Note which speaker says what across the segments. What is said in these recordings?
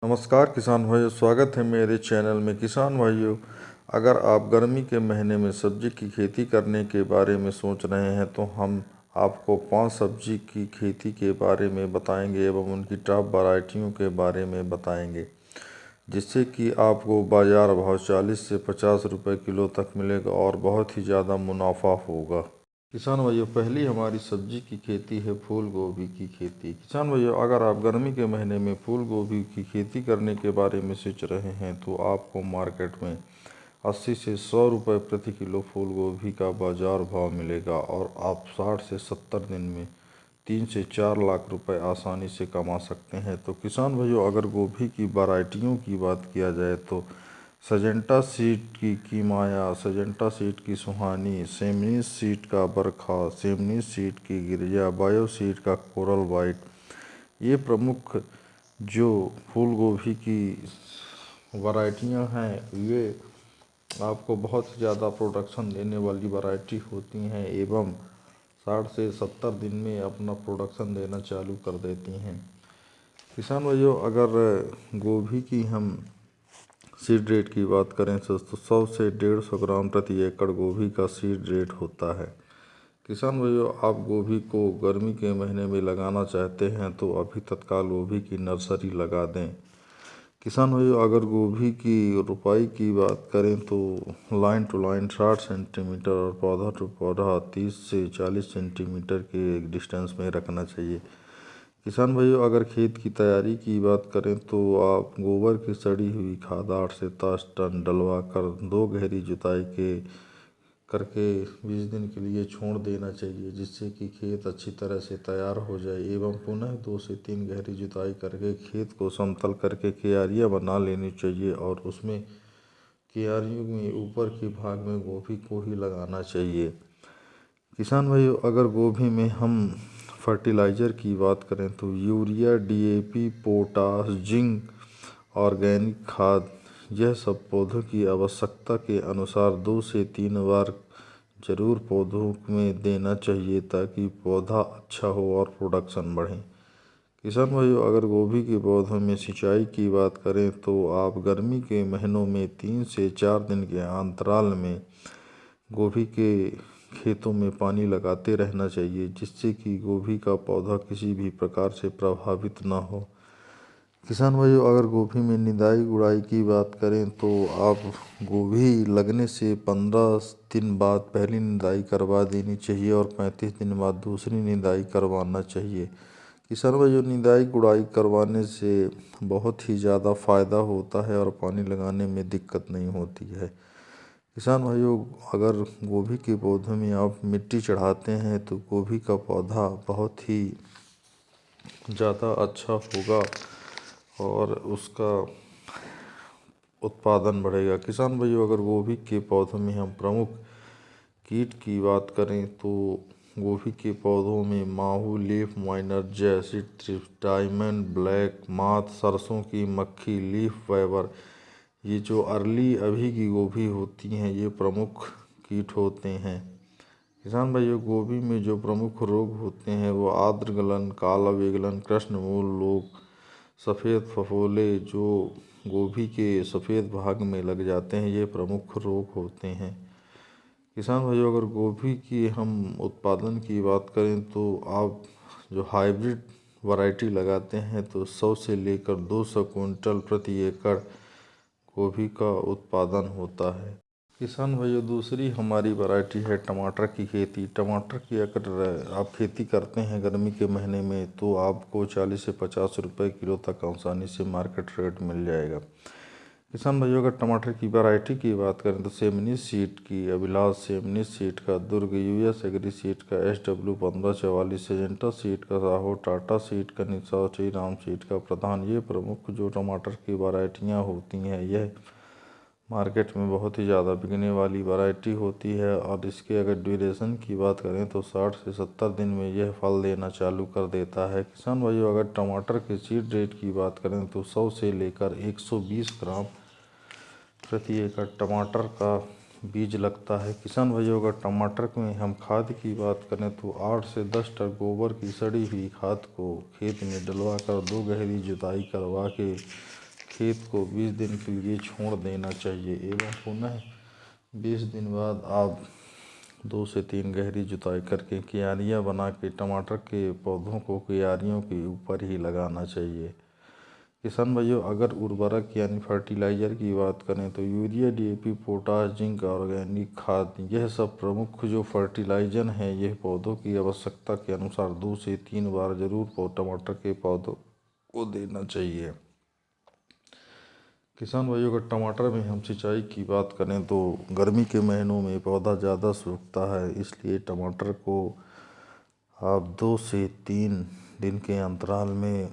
Speaker 1: नमस्कार किसान भाइयों, स्वागत है मेरे चैनल में। किसान भाइयों, अगर आप गर्मी के महीने में सब्जी की खेती करने के बारे में सोच रहे हैं तो हम आपको 5 सब्जी की खेती के बारे में बताएंगे एवं उनकी टॉप वैरायटियों के बारे में बताएंगे, जिससे कि आपको बाज़ार भाव 40 से 50 रुपए किलो तक मिलेगा और बहुत ही ज़्यादा मुनाफा होगा। किसान भाइयों, पहली हमारी सब्जी की खेती है फूल गोभी की खेती। किसान भाइयों, अगर आप गर्मी के महीने में फूल गोभी की खेती करने के बारे में सोच रहे हैं तो आपको मार्केट में 80 से 100 रुपये प्रति किलो फूल गोभी का बाज़ार भाव मिलेगा और आप 60 से 70 दिन में 3 से 4 लाख रुपए आसानी से कमा सकते हैं। तो किसान भाइयों, अगर गोभी की वैरायटियों की बात किया जाए तो सजेंटा सीड की माया, सजेंटा सीड की सुहानी, सेमनीस सीड का बरखा, सेमनीस सीड की गिरिजा, बायो सीड का कोरल वाइट, ये प्रमुख जो फूल गोभी की वैरायटियां हैं ये आपको बहुत ज़्यादा प्रोडक्शन देने वाली वैरायटी होती हैं एवं 60 से 70 दिन में अपना प्रोडक्शन देना चालू कर देती हैं। किसान भाइयों, अगर गोभी की हम सीड रेट की बात करें तो 100 से 150 ग्राम प्रति एकड़ गोभी का सीड रेट होता है। किसान भाइयों, आप गोभी को गर्मी के महीने में लगाना चाहते हैं तो अभी तत्काल गोभी की नर्सरी लगा दें। किसान भाइयों, अगर गोभी की रोपाई की बात करें तो लाइन टू लाइन 60 सेंटीमीटर और पौधा टू पौधा 30 से 40 सेंटीमीटर के डिस्टेंस में रखना चाहिए। किसान भाइयों, अगर खेत की तैयारी की बात करें तो आप गोबर की सड़ी हुई खाद 8 से 10 टन डलवा कर 2 गहरी जुताई करके 20 दिन के लिए छोड़ देना चाहिए, जिससे कि खेत अच्छी तरह से तैयार हो जाए एवं पुनः 2 से 3 गहरी जुताई करके खेत को समतल करके क्यारियाँ बना लेनी चाहिए और उसमें क्यारियों में ऊपर के भाग में गोभी को ही लगाना चाहिए। किसान भाइयों, अगर गोभी में हम फर्टिलाइज़र की बात करें तो urea, DAP, potash, zinc, organic खाद, यह सब पौधों की आवश्यकता के अनुसार 2 से 3 बार जरूर पौधों में देना चाहिए ताकि पौधा अच्छा हो और प्रोडक्शन बढ़े। किसान भाइयों, अगर गोभी के पौधों में सिंचाई की बात करें तो आप गर्मी के महीनों में 3 से 4 दिन के अंतराल में गोभी के खेतों में पानी लगाते रहना चाहिए, जिससे कि गोभी का पौधा किसी भी प्रकार से प्रभावित ना हो। किसान भाइयों, अगर गोभी में निदाई गुड़ाई की बात करें तो आप गोभी लगने से 15 दिन बाद पहली निदाई करवा देनी चाहिए और 35 दिन बाद दूसरी निदाई करवाना चाहिए। किसान भाइयों, निदाई गुड़ाई करवाने से बहुत ही ज़्यादा फ़ायदा होता है और पानी लगाने में दिक्कत नहीं होती है। किसान भाइयों, अगर गोभी के पौधे में आप मिट्टी चढ़ाते हैं तो गोभी का पौधा बहुत ही ज़्यादा अच्छा होगा और उसका उत्पादन बढ़ेगा। किसान भाइयों, अगर गोभी के पौधों में हम प्रमुख कीट की बात करें तो गोभी के पौधों में माहू, leaf miner, jassid, thrips, diamond, black moth, सरसों की मक्खी, लीफ फाइबर, ये जो अर्ली अभी की गोभी होती हैं ये प्रमुख कीट होते हैं। किसान भाइयों, गोभी में जो प्रमुख रोग होते हैं वो आद्र गलन, काला विगलन, कृष्णमूल रोग, सफ़ेद फफोले जो गोभी के सफ़ेद भाग में लग जाते हैं, ये प्रमुख रोग होते हैं। किसान भाइयों, अगर गोभी की हम उत्पादन की बात करें तो आप जो हाइब्रिड वैरायटी लगाते हैं तो 100 से लेकर 200 कुंटल प्रति एकड़ गोभी का उत्पादन होता है। किसान भाइयों, दूसरी हमारी वैरायटी है टमाटर की खेती। टमाटर की अगर आप खेती करते हैं गर्मी के महीने में तो आपको 40 से 50 रुपए किलो तक आसानी से मार्केट रेट मिल जाएगा। किसान भाइयों, अगर टमाटर की वैरायटी की बात करें तो सेमनीस सीड की अभिलाष, सेमनीस सीड का दुर्ग, यूएस एग्री सीड का SW1544, सेजेंटा सीड का राहो, टाटा सीड का निशा, श्री राम सीड का प्रधान, ये प्रमुख जो टमाटर की वैरायटियाँ होती हैं यह मार्केट में बहुत ही ज़्यादा बिकने वाली वैरायटी होती है और इसके अगर ड्यूरेशन की बात करें तो 60 से 70 दिन में यह फल देना चालू कर देता है। किसान भाइयों, अगर टमाटर के सीड रेट की बात करें तो 100 से लेकर 120 ग्राम प्रति एकड़ टमाटर का बीज लगता है। किसान भाइयों, अगर टमाटर में हम खाद की बात करें तो 8 से 10 टन गोबर की सड़ी हुई खाद को खेत में डलवा कर 2 गहरी जुताई करवा के खेत को 20 दिन के लिए छोड़ देना चाहिए एवं पुनः 20 दिन बाद आप 2 से 3 गहरी जुताई करके क्यारियाँ बना के टमाटर के पौधों को क्यारियों के ऊपर ही लगाना चाहिए। किसान भाइयों, अगर उर्वरक यानी फर्टिलाइज़र की बात करें तो urea, DAP, potash, zinc, organic खाद, यह सब प्रमुख जो फर्टिलाइजर हैं, यह पौधों की आवश्यकता के अनुसार 2 से 3 बार जरूर टमाटर के पौधों को देना चाहिए। किसान भाइयों, अगर टमाटर में हम सिंचाई की बात करें तो गर्मी के महीनों में पौधा ज़्यादा सूखता है, इसलिए टमाटर को आप 2 से 3 दिन के अंतराल में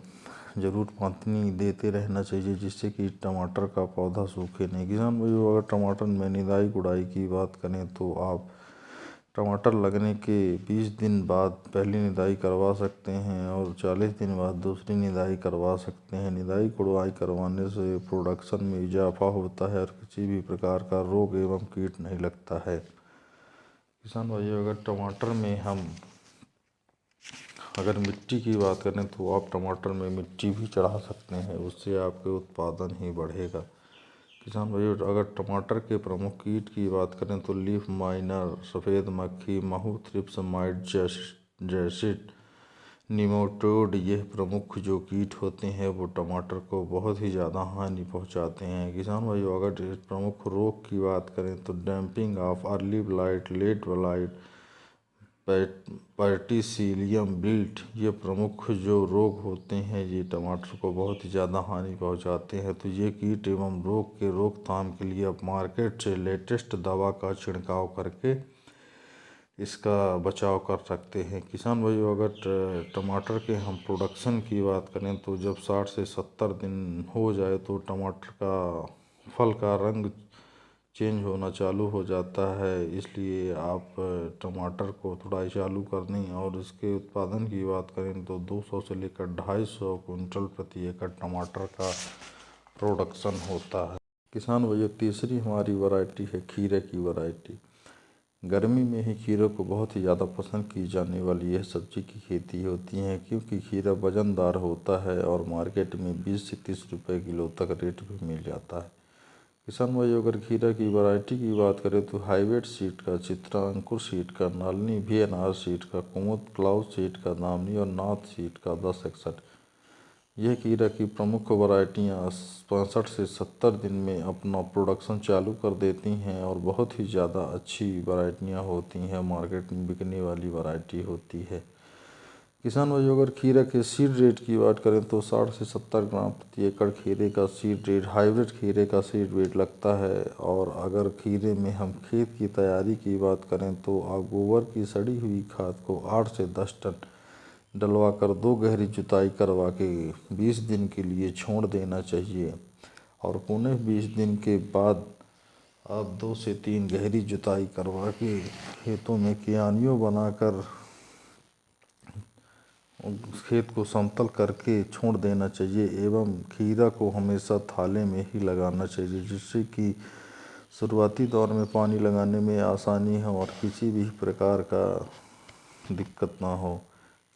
Speaker 1: ज़रूर पानी देते रहना चाहिए, जिससे कि टमाटर का पौधा सूखे नहीं। किसान भाइयों, अगर टमाटर में निदाई गुड़ाई की बात करें तो आप टमाटर लगने के 20 दिन बाद पहली निदाई करवा सकते हैं और 40 दिन बाद दूसरी निदाई करवा सकते हैं। निदाई गुड़ाई करवाने से प्रोडक्शन में इजाफा होता है और किसी भी प्रकार का रोग एवं कीट नहीं लगता है। किसान भाइयों, अगर टमाटर में हम अगर मिट्टी की बात करें तो आप टमाटर में मिट्टी भी चढ़ा सकते हैं, उससे आपके उत्पादन ही बढ़ेगा। किसान भाइयों, अगर टमाटर के प्रमुख कीट की बात करें तो लीफ माइनर, सफ़ेद मक्खी, महू, थ्रिप्स, माइट, जैसिड, निमोटोड, यह प्रमुख जो कीट होते हैं वो टमाटर को बहुत ही ज़्यादा हानि पहुंचाते हैं। किसान भाइयों, अगर प्रमुख रोग की बात करें तो damping off, early blight, late blight, verticillium wilt, ये प्रमुख जो रोग होते हैं ये टमाटर को बहुत ही ज़्यादा हानि पहुंचाते हैं। तो ये कीट एवं रोग के रोकथाम के लिए आप मार्केट से लेटेस्ट दवा का छिड़काव करके इसका बचाव कर सकते हैं। किसान भाइयों, अगर टमाटर के हम प्रोडक्शन की बात करें तो जब 60 से 70 दिन हो जाए तो टमाटर का फल का रंग चेंज होना चालू हो जाता है, इसलिए आप टमाटर को तुड़ाई चालू करनी और इसके उत्पादन की बात करें तो 200 से लेकर 250 कुंटल प्रति एकड़ टमाटर का प्रोडक्शन होता है। किसान भाइयों, तीसरी हमारी वैरायटी है खीरे की वैरायटी। गर्मी में ही खीरे को बहुत ही ज़्यादा पसंद की जाने वाली यह सब्जी की खेती होती है, क्योंकि खीरा वजनदार होता है और मार्केट में 20 से 30 रुपये किलो तक रेट भी मिल जाता है। किसान भाइयों, अगर खीरा की वैरायटी की बात करें तो हाइब्रिड सीड का, चित्रा अंकुर सीड का, नालनी VNR सीड का, कुमुद क्लाउड सीड का, दामनी और नाथ सीड का 1061, यह खीरा की प्रमुख वैरायटियाँ 65 से 70 दिन में अपना प्रोडक्शन चालू कर देती हैं और बहुत ही ज़्यादा अच्छी वैरायटियाँ होती हैं, मार्केट में बिकने वाली वैरायटी होती है। किसान भाइयों, अगर खीरा के सीड रेट की बात करें तो 60 से 70 ग्राम प्रति एकड़ खीरे का सीड रेट, हाइब्रिड खीरे का सीड रेट लगता है। और अगर खीरे में हम खेत की तैयारी की बात करें तो आप गोबर की सड़ी हुई खाद को 8 से 10 टन डलवा कर 2 गहरी जुताई करवा के 20 दिन के लिए छोड़ देना चाहिए और पुनः 20 दिन के बाद आप 2 से 3 गहरी जुताई करवा के खेतों में क्यारियों बनाकर खेत को समतल करके छोड़ देना चाहिए एवं खीरा को हमेशा थाले में ही लगाना चाहिए, जिससे कि शुरुआती दौर में पानी लगाने में आसानी हो और किसी भी प्रकार का दिक्कत ना हो।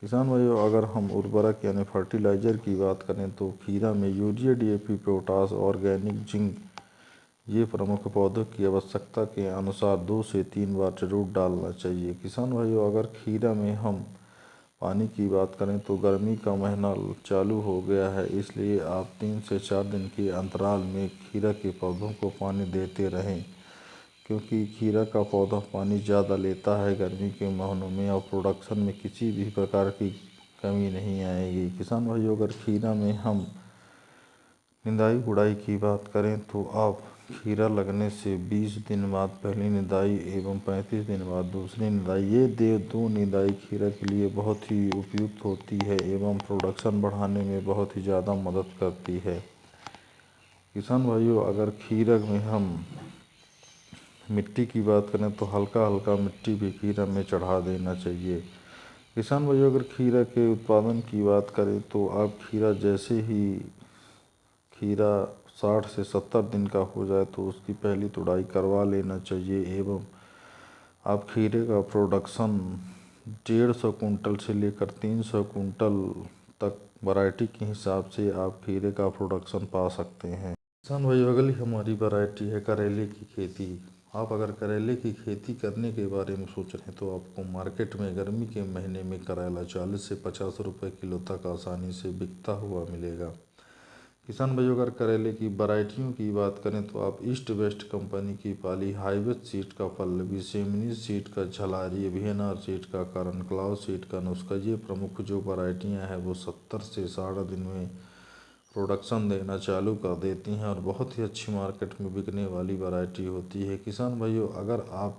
Speaker 1: किसान भाइयों, अगर हम उर्वरक यानी फर्टिलाइज़र की बात करें तो खीरा में urea, DAP, potash, organic, zinc, ये प्रमुख पौधों की आवश्यकता के अनुसार 2 से 3 बार जरूर डालना चाहिए। किसान भाइयों, अगर खीरा में हम पानी की बात करें तो गर्मी का महीना चालू हो गया है, इसलिए आप 3 से 4 दिन के अंतराल में खीरा के पौधों को पानी देते रहें, क्योंकि खीरा का पौधा पानी ज़्यादा लेता है गर्मी के महीनों में और प्रोडक्शन में किसी भी प्रकार की कमी नहीं आएगी। किसान भाइयों, अगर खीरा में हम निदाई गुड़ाई की बात करें तो आप खीरा लगने से 20 दिन बाद पहली निदाई एवं 35 दिन बाद दूसरी निदाई, ये दो निदाई खीरा के लिए बहुत ही उपयुक्त होती है एवं प्रोडक्शन बढ़ाने में बहुत ही ज़्यादा मदद करती है। किसान भाइयों, अगर खीरा में हम मिट्टी की बात करें तो हल्का हल्का मिट्टी भी खीरा में चढ़ा देना चाहिए। किसान भाइयों, अगर खीरा के उत्पादन की बात करें तो आप खीरा जैसे ही खीरा 60 से 70 दिन का हो जाए तो उसकी पहली तुड़ाई करवा लेना चाहिए एवं आप खीरे का प्रोडक्शन 150 कुंटल से लेकर 300 कुंटल तक वैरायटी के हिसाब से आप खीरे का प्रोडक्शन पा सकते हैं। किसान भाई, अगली हमारी वैरायटी है करेले की खेती। आप अगर करेले की खेती करने के बारे में सोच रहे हैं तो आपको मार्केट में गर्मी के महीने में करेला 40 से 50 रुपये किलो तक आसानी से बिकता हुआ मिलेगा। किसान भाई, अगर करेले की वैरायटियों की बात करें तो आप ईस्ट वेस्ट कंपनी की पाली, हाईवेज सीड का पल्लवी, सेमिनी सीड का झलारी, वीएनआर सीड का करण, क्लाउड सीड का नुस्खा, ये प्रमुख जो वैरायटियां हैं वो 70 से 60 दिन में प्रोडक्शन देना चालू कर देती हैं और बहुत ही अच्छी मार्केट में बिकने वाली वैरायटी होती है। किसान भाइयों, अगर आप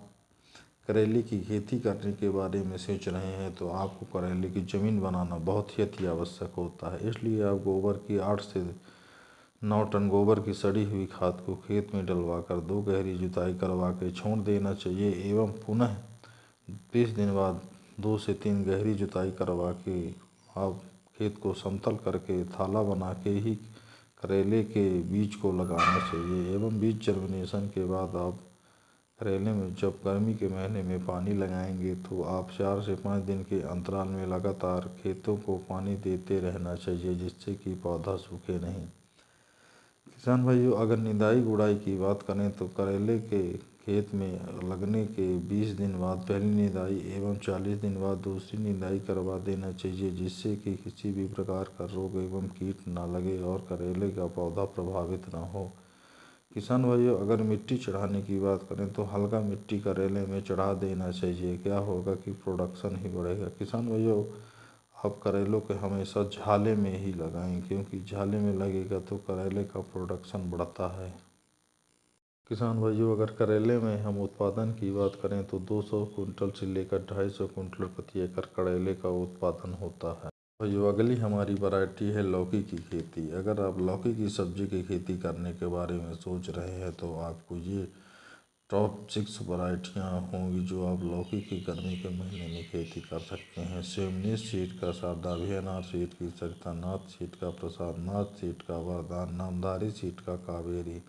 Speaker 1: करेले की खेती करने के बारे में सोच रहे हैं तो आपको करेले की ज़मीन बनाना बहुत ही अति आवश्यक होता है। इसलिए आप गोबर की 8 से 9 टन गोबर की सड़ी हुई खाद को खेत में डलवाकर 2 गहरी जुताई करवा के छोड़ देना चाहिए एवं पुनः 20 दिन बाद 2 से 3 गहरी जुताई करवा के आप खेत को समतल करके थाला बना के ही करेले के बीज को लगाना चाहिए एवं बीज जर्मिनेशन के बाद आप करेले में जब गर्मी के महीने में पानी लगाएंगे तो आप 4 से 5 दिन के अंतराल में लगातार खेतों को पानी देते रहना चाहिए जिससे कि पौधा सूखे नहीं। किसान भाइयों, अगर निदाई गुड़ाई की बात करें तो करेले के खेत में लगने के 20 दिन बाद पहली निदाई एवं 40 दिन बाद दूसरी निदाई करवा देना चाहिए जिससे कि किसी भी प्रकार का रोग एवं कीट ना लगे और करेले का पौधा प्रभावित ना हो। किसान भाइयों, अगर मिट्टी चढ़ाने की बात करें तो हल्का मिट्टी करेले में चढ़ा देना चाहिए। क्या होगा कि प्रोडक्शन ही बढ़ेगा। किसान भाइयों, आप करेलों के हमेशा झाले में ही लगाएं क्योंकि झाले में लगेगा तो करेले का प्रोडक्शन बढ़ता है। किसान भाइयों, अगर करेले में हम उत्पादन की बात करें तो 200 कुंटल से लेकर 250 कुंटल प्रति एकड़ करेले का उत्पादन होता है। भाइयों, अगली हमारी वैरायटी है लौकी की खेती। अगर आप लौकी की सब्जी की खेती करने के बारे में सोच रहे हैं तो आपको ये टॉप 6 वैरायटियाँ होंगी जो आप लौकी की गर्मी के महीने में खेती कर सकते हैं। सेमनी सीड का शारदा, वीएनआर सीड की सरिता, नाथ सीड का प्रसाद, नाथ सीड का वरदान, नामधारी सीड का कावेरी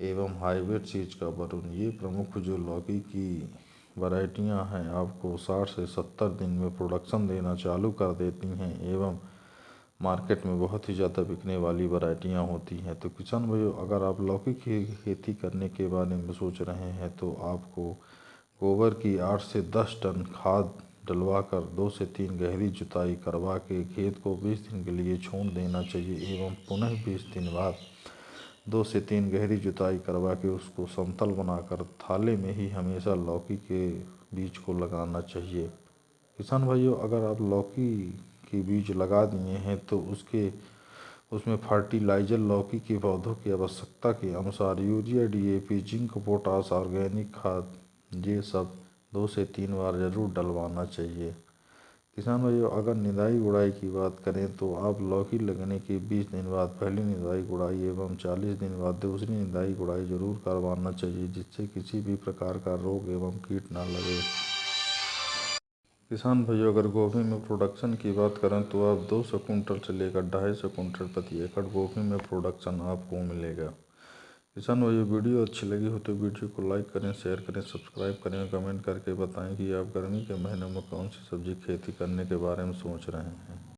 Speaker 1: एवं हाइब्रिड सीड्स का वरुण, ये प्रमुख जो लौकी की वैरायटियां हैं आपको 60 से 70 दिन में प्रोडक्शन देना चालू कर देती हैं एवं मार्केट में बहुत ही ज़्यादा बिकने वाली वैरायटियां होती हैं। तो किसान भाइयों, अगर आप लौकी की खेती करने के बारे में सोच रहे हैं तो आपको गोबर की 8 से 10 टन खाद डलवा कर 2 से 3 गहरी जुताई करवा के खेत को 20 दिन के लिए छोड़ देना चाहिए एवं पुनः 20 दिन बाद 2 से 3 गहरी जुताई करवा के उसको समतल बनाकर थाले में ही हमेशा लौकी के बीज को लगाना चाहिए। किसान भाइयों, अगर आप लौकी के बीज लगा दिए हैं तो उसमें फर्टिलाइज़र लौकी के पौधों की आवश्यकता के अनुसार urea, DAP, zinc, potash, organic खाद, ये सब 2 से 3 बार ज़रूर डलवाना चाहिए। किसान भाइयों, अगर निदाई गुड़ाई की बात करें तो आप लौकी लगने के 20 दिन बाद पहली निदाई गुड़ाई एवं 40 दिन बाद दूसरी निदाई गुड़ाई जरूर करवाना चाहिए जिससे किसी भी प्रकार का रोग एवं कीट ना लगे। किसान भाइयों, अगर गोभी में प्रोडक्शन की बात करें तो आप 200 कुंटल से लेकर 250 कुंटल प्रति एकड़ गोभी में प्रोडक्शन आपको मिलेगा। किसान भाइयों, वीडियो अच्छी लगी हो तो वीडियो को लाइक करें, शेयर करें, सब्सक्राइब करें, कमेंट करके बताएं कि आप गर्मी के महीनों में कौन सी सब्जी खेती करने के बारे में सोच रहे हैं।